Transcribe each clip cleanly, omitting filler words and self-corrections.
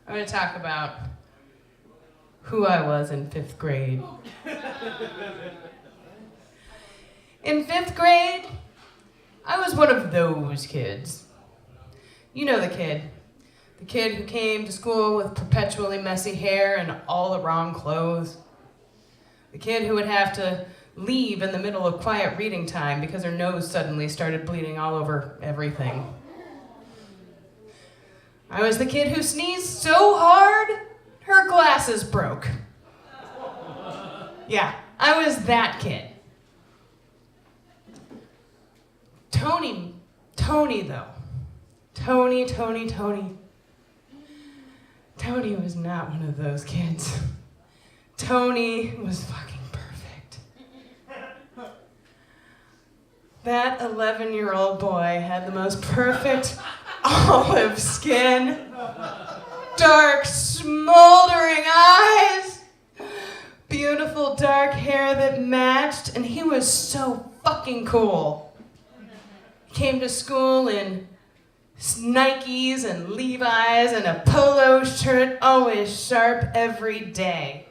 I'm going to talk about who I was in 5th grade. In 5th grade, I was one of those kids. You know the kid. The kid who came to school with perpetually messy hair and all the wrong clothes. The kid who would have to leave in the middle of quiet reading time because her nose suddenly started bleeding all over everything. I was the kid who sneezed so hard, her glasses broke. Yeah, I was that kid. Tony though. Tony. Tony was not one of those kids. Tony was fucking perfect. That 11-year-old boy had the most perfect olive skin, dark, smoldering eyes, beautiful dark hair that matched, and he was so fucking cool. He came to school in Nikes and Levi's and a polo shirt, always sharp every day.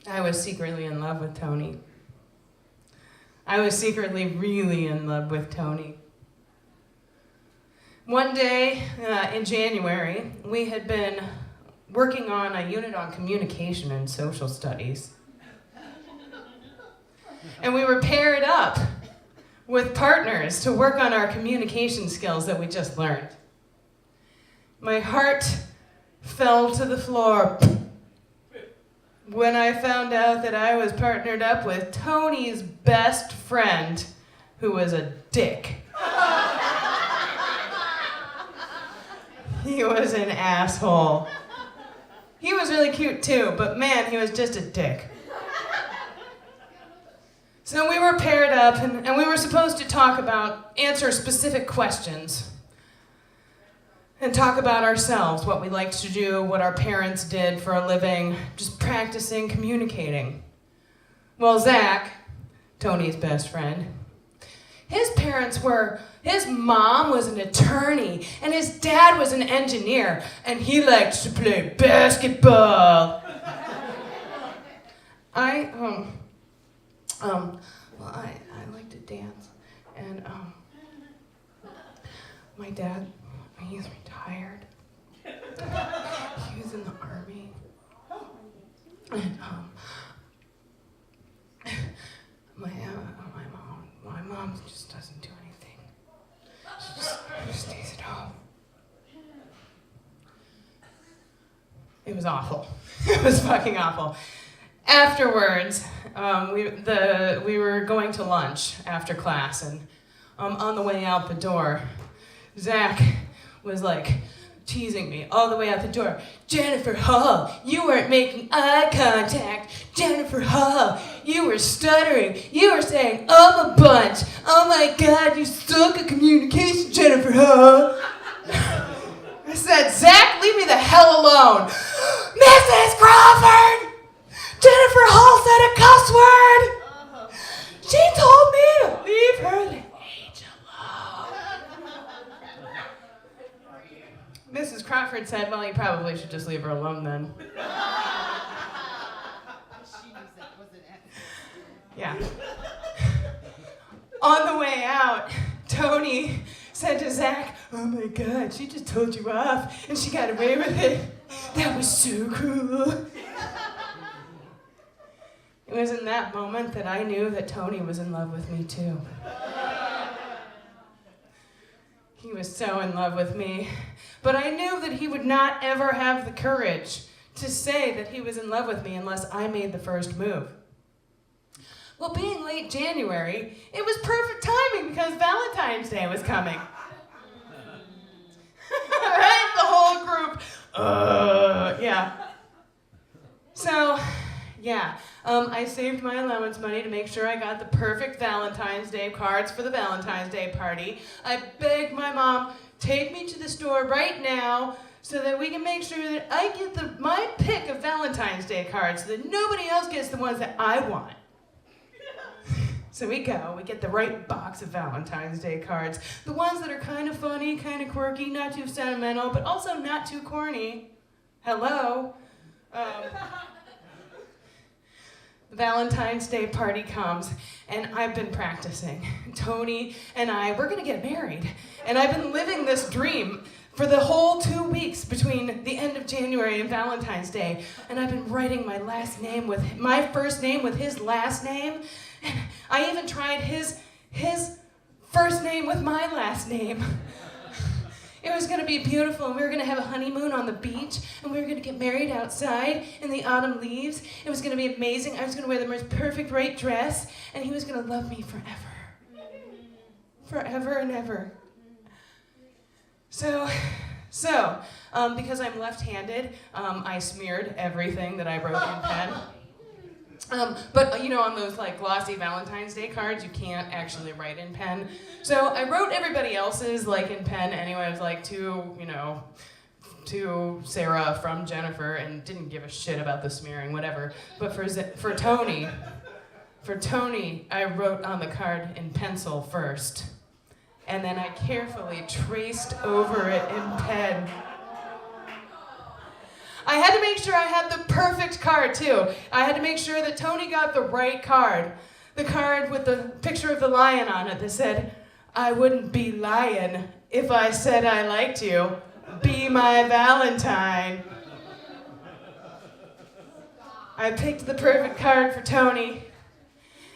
I was secretly in love with Tony. I was secretly really in love with Tony. One day in January, we had been working on a unit on communication and social studies. And we were paired up with partners to work on our communication skills that we just learned. My heart fell to the floor when I found out that I was partnered up with Tony's best friend, who was a dick. He was an asshole. He was really cute too, but man, he was just a dick. So we were paired up, and we were supposed to answer specific questions, and talk about ourselves, what we liked to do, what our parents did for a living, just practicing communicating. Well, Zach, Tony's best friend, his mom was an attorney, and his dad was an engineer, and he liked to play basketball. I like to dance, and my dad, he's retired. He was in the army, and my mom just doesn't do anything. She just stays at home. It was awful. It was fucking awful. Afterwards, we were going to lunch after class, and on the way out the door, Zach was like teasing me all the way out the door. Jennifer Hall, you weren't making eye contact. Jennifer Hall, you were stuttering. You were saying a bunch. Oh my God, you suck at communication, Jennifer Hall. I said, Zach, leave me the hell alone. Mrs. Crawford! Jennifer Hall said a cuss word! She told me to leave her the age alone. Mrs. Crawford said, well, you probably should just leave her alone then. Yeah. On the way out, Tony said to Zach, oh my God, she just told you off and she got away with it. That was so cool. It was in that moment that I knew that Tony was in love with me too. He was so in love with me, but I knew that he would not ever have the courage to say that he was in love with me unless I made the first move. Well, being late January, it was perfect timing because Valentine's Day was coming. Right? The whole group, yeah. So, yeah, I saved my allowance money to make sure I got the perfect Valentine's Day cards for the Valentine's Day party. I begged my mom, take me to the store right now so that we can make sure that I get my pick of Valentine's Day cards so that nobody else gets the ones that I want. So we get the right box of Valentine's Day cards. The ones that are kind of funny, kind of quirky, not too sentimental, but also not too corny. Hello. The Valentine's Day party comes, and I've been practicing. Tony and we're gonna get married. And I've been living this dream for the whole 2 weeks between the end of January and Valentine's Day. And I've been writing my first name with his last name. And I even tried his first name with my last name. It was gonna be beautiful, and we were gonna have a honeymoon on the beach, and we were gonna get married outside in the autumn leaves. It was gonna be amazing. I was gonna wear the most perfect right dress, and he was gonna love me forever. Forever and ever. So, because I'm left-handed, I smeared everything that I wrote in pen. But on those like glossy Valentine's Day cards, you can't actually write in pen. So I wrote everybody else's like in pen anyway. It was like to Sarah from Jennifer, and didn't give a shit about the smearing, whatever. But for Tony, I wrote on the card in pencil first, and then I carefully traced over it in pen. I had to make sure I had the perfect card, too. I had to make sure that Tony got the right card. The card with the picture of the lion on it that said, "I wouldn't be lying if I said I liked you. Be my Valentine." I picked the perfect card for Tony,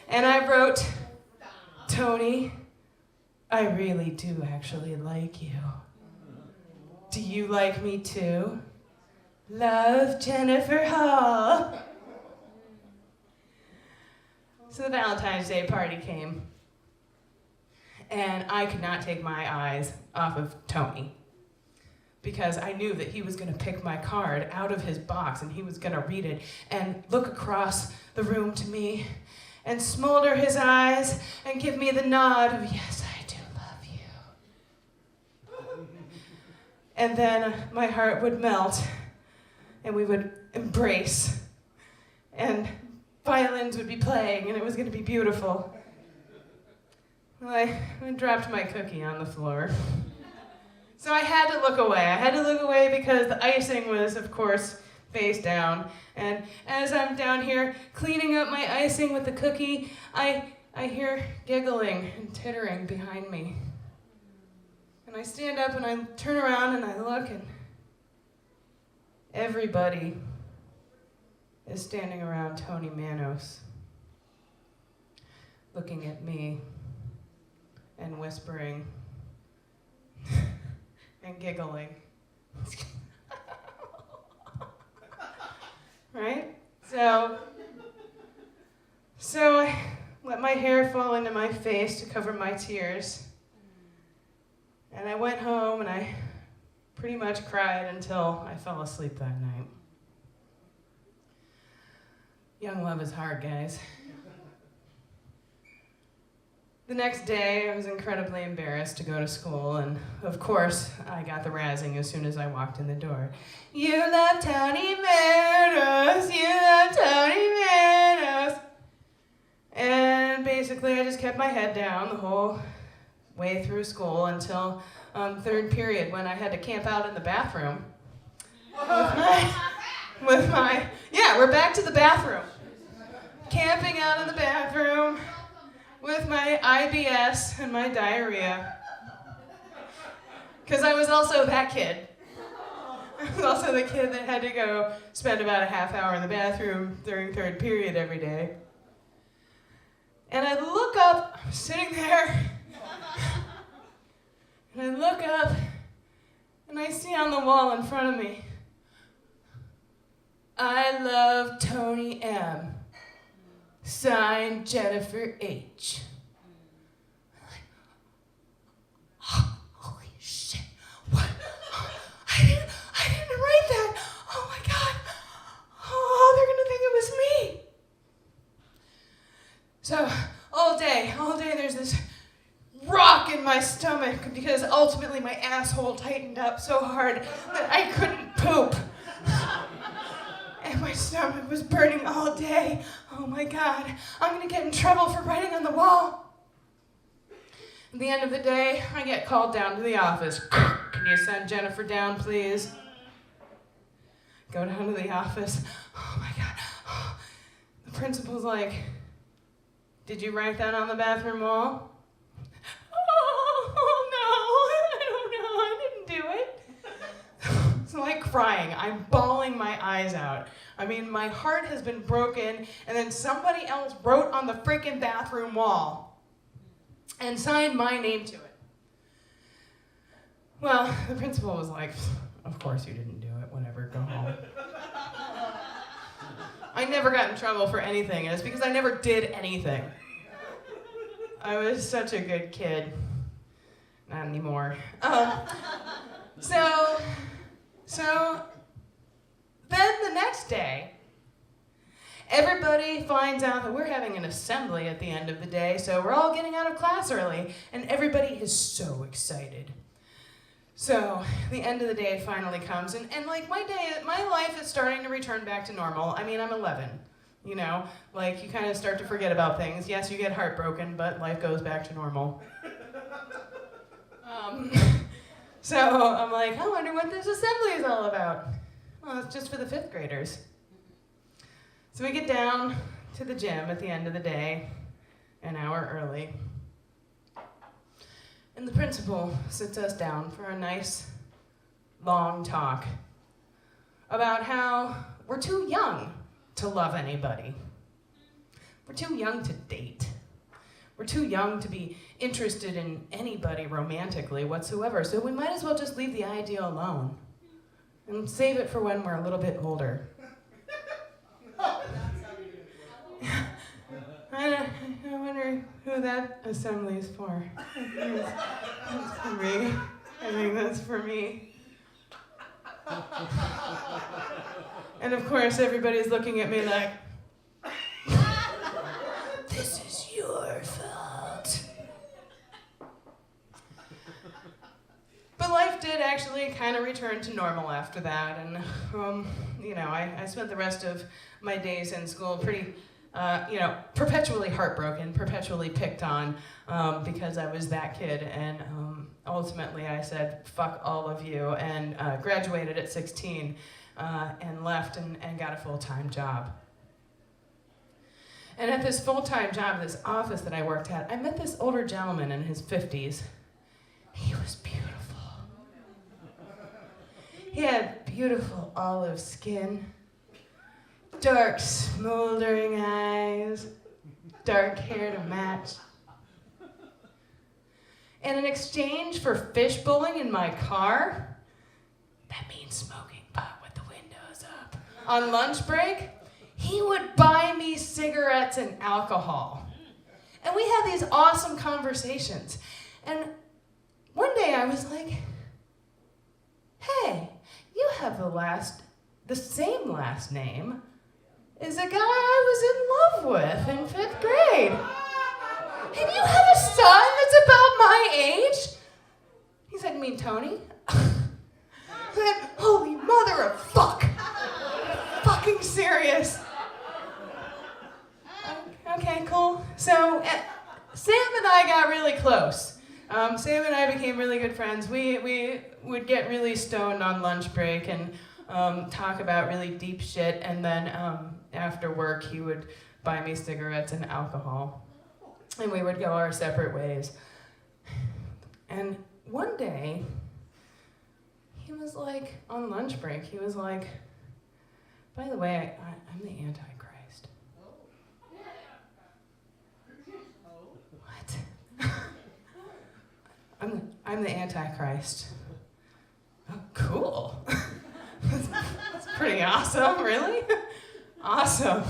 and I wrote, "Tony, I really do actually like you. Do you like me too? Love, Jennifer Hall." So the Valentine's Day party came, and I could not take my eyes off of Tony, because I knew that he was going to pick my card out of his box, and he was going to read it and look across the room to me and smolder his eyes and give me the nod of, "Yes, I do love you." And then my heart would melt, and we would embrace, and violins would be playing, and it was going to be beautiful. Well, I dropped my cookie on the floor. So I had to look away. I had to look away because the icing was, of course, face down. And as I'm down here cleaning up my icing with the cookie, I hear giggling and tittering behind me. And I stand up and I turn around and I look, and everybody is standing around Tony Manos, looking at me and whispering and giggling. Right? So I let my hair fall into my face to cover my tears. And I went home and I pretty much cried until I fell asleep that night. Young love is hard, guys. The next day, I was incredibly embarrassed to go to school, and of course, I got the razzing as soon as I walked in the door. "You love Tony Manos, you love Tony Manos." And basically, I just kept my head down the whole way through school until third period, when I had to camp out in the bathroom yeah, we're back to the bathroom. Camping out in the bathroom with my IBS and my diarrhea. Because I was also that kid. I was also the kid that had to go spend about a half hour in the bathroom during third period every day. And I look up, I'm sitting there, and I look up, and I see on the wall in front of me, "I love Tony M. Signed, Jennifer H." I'm like, oh, holy shit, what? I didn't write that. Oh my God. Oh, they're gonna think it was me. So all day there's this rock in my stomach, because ultimately my asshole tightened up so hard that I couldn't poop. and my stomach was burning all day. Oh my God, I'm gonna get in trouble for writing on the wall. At the end of the day, I get called down to the office. Can you send Jennifer down, please? Go down to the office. Oh my God. The principal's like, did you write that on the bathroom wall? Oh no, I don't know, I didn't do it. It's like crying. I'm bawling my eyes out. I mean, my heart has been broken, and then somebody else wrote on the freaking bathroom wall and signed my name to it. Well, the principal was like, of course you didn't do it, whatever, go home. I never got in trouble for anything, and it's because I never did anything. I was such a good kid. Not anymore. So then the next day, everybody finds out that we're having an assembly at the end of the day, so we're all getting out of class early, and everybody is so excited. So the end of the day finally comes, and like my life is starting to return back to normal. I mean, I'm 11, you know? Like, you kind of start to forget about things. Yes, you get heartbroken, but life goes back to normal. So I'm like, I wonder what this assembly is all about. Well, it's just for the 5th graders. So we get down to the gym at the end of the day, an hour early. And the principal sits us down for a nice, long talk about how we're too young to love anybody. We're too young to date. We're too young to be interested in anybody romantically whatsoever, so we might as well just leave the idea alone and save it for when we're a little bit older. I wonder who that assembly is for. That's for me. I think that's for me. And of course, everybody's looking at me like, this is your fault. But life did actually kind of return to normal after that, and I spent the rest of my days in school pretty, perpetually heartbroken, perpetually picked on, because I was that kid, and ultimately I said, fuck all of you, and graduated at 16, and left and got a full-time job. And at this full-time job, this office that I worked at, I met this older gentleman in his 50s. He was beautiful. He had beautiful olive skin, dark, smoldering eyes, dark hair to match. And in exchange for fish bowling in my car, that means smoking pot with the windows up, on lunch break, he would buy me cigarettes and alcohol. And we had these awesome conversations. And one day I was like, hey, you have the same last name as a guy I was in love with in 5th grade. And you have a son that's about my age? He said, you mean Tony? I said, holy mother of fuck. Fucking serious. Okay, cool. So Sam and I got really close. Sam and I became really good friends. We would get really stoned on lunch break and talk about really deep shit, and then after work he would buy me cigarettes and alcohol, and we would go our separate ways. And one day, he was like, on lunch break, he was like, by the way, I'm the Antichrist. What? I'm the Antichrist. Oh, cool. That's pretty awesome, really? Awesome.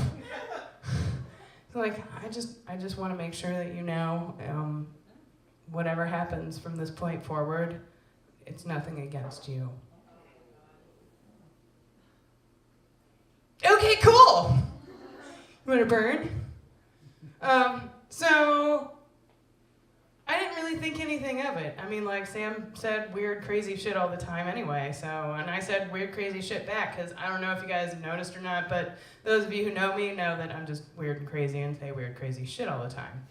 So like, I just want to make sure that you know, whatever happens from this point forward, it's nothing against you. Okay, cool. You want to burn? So I didn't really think anything of it. I mean, like, Sam said weird, crazy shit all the time anyway, and I said weird, crazy shit back, because I don't know if you guys have noticed or not, but those of you who know me know that I'm just weird and crazy and say weird, crazy shit all the time.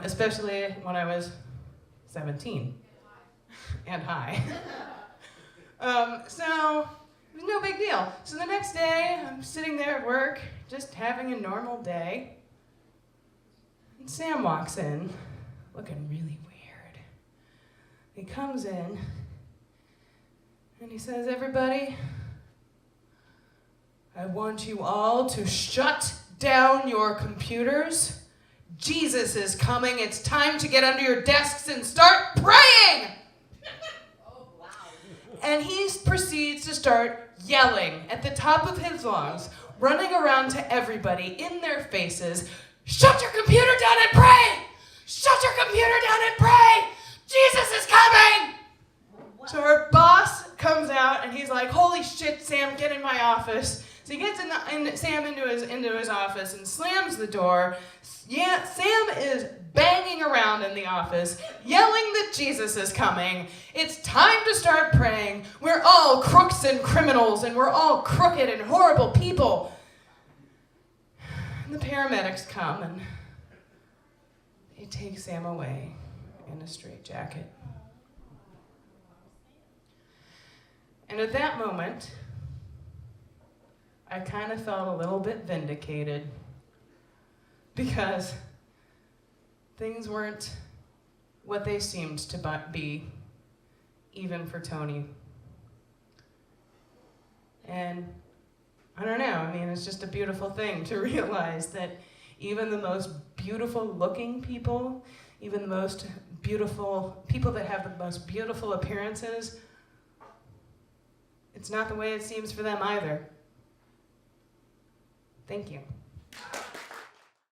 Especially when I was 17. And high. So, it was no big deal. So the next day, I'm sitting there at work, just having a normal day. And Sam walks in, looking really weird. He comes in, and he says, "Everybody, I want you all to shut down your computers. Jesus is coming. It's time to get under your desks and start praying!" Oh, wow. And he proceeds to start yelling at the top of his lungs, running around to everybody in their faces, "Shut your computer down and pray! Shut your computer down and pray! Jesus is coming!" Wow. So our boss comes out and he's like, "Holy shit, Sam, get in my office." So he gets Sam into his office and slams the door. Yeah, Sam is banging around in the office, yelling that Jesus is coming. It's time to start praying. We're all crooks and criminals, and we're all crooked and horrible people. And the paramedics come, and they take Sam away in a straitjacket. And at that moment, I kind of felt a little bit vindicated, because things weren't what they seemed to be, even for Tony. And I don't know, I mean, it's just a beautiful thing to realize that even the most beautiful looking people, even the most beautiful people that have the most beautiful appearances, it's not the way it seems for them either. Thank you.